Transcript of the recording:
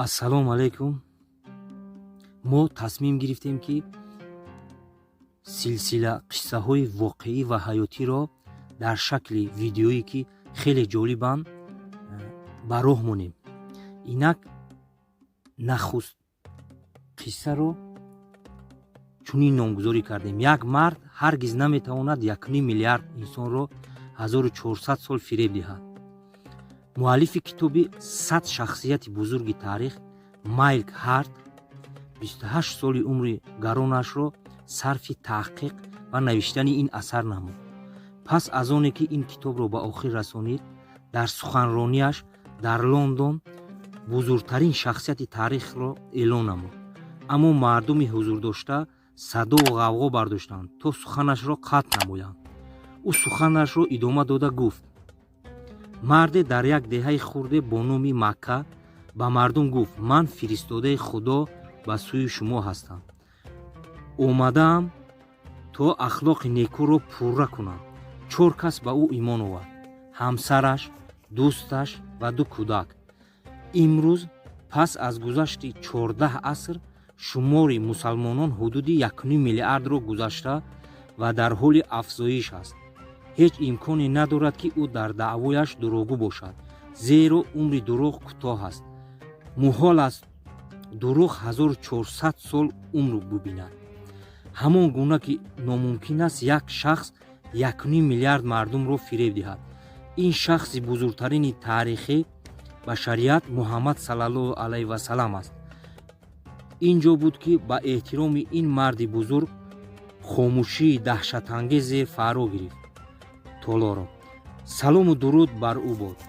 ассалому алайкум. мо тасмим гирифтем ки силсила қиссаҳои воқеӣ ва ҳаётиро дар шакли видеое ки хеле ҷолибанд ба роҳ монем. инак нахуст қиссаро чунин номгузорӣ кардем: як мард ҳаргиз наметавонад 1 миллиард инсонро 1400 сол фиреб диҳад. муаллифи китоби 100 шахсияти бузурги таърих Майлк Ҳарт 28 соли умри гаронашро сарфи таҳқиқ ва навиштани ин асар намуд. пас аз оне ки ин китобро ба охир расонид, дар суханронияш дар Лондон бузургтарин шахсияти таърихро эълон намуд. аммо мардуми ҳузурдошта садову ғавғо бардоштанд то суханашро қатъ намоянд. ӯ суханашро идома дода гуфт: марде дар як деҳаи хурде бо номи Макка ба мардум гуфт: ман фиристодаи Худо ба сӯи шумо ҳастам. омадаам то ахлоқи некуро пурра кунам. 4 кас ба ӯ имон овард: ҳамсараш, дӯсташ ва 2 кӯдак. имрӯз пас аз гузашти 14 аср шумори мусалмонон ҳудуди 1 миллиардро гузашта ва дар ҳоли афзоиш аст. ҳеҷ имконе надорад ки ӯ дар даъвояш дурӯғгӯ бошад, зеро умри дурӯғ кӯтоҳ аст. муҳол аст дурӯғ 1400 сол умр бубинад. ҳамон гуна ки номумкин аст як шахс 1 миллиард мардумро фиреб диҳад. ин шахси бузургтарини таърихи башарият Муҳаммад саллаллоҳу алайҳи ва саллам аст. ин ҷо буд ки ба эҳтироми ин марди бузург хомӯшии даҳшатангезе фаро гирифт. толоро салому дуруд бар ӯ бод.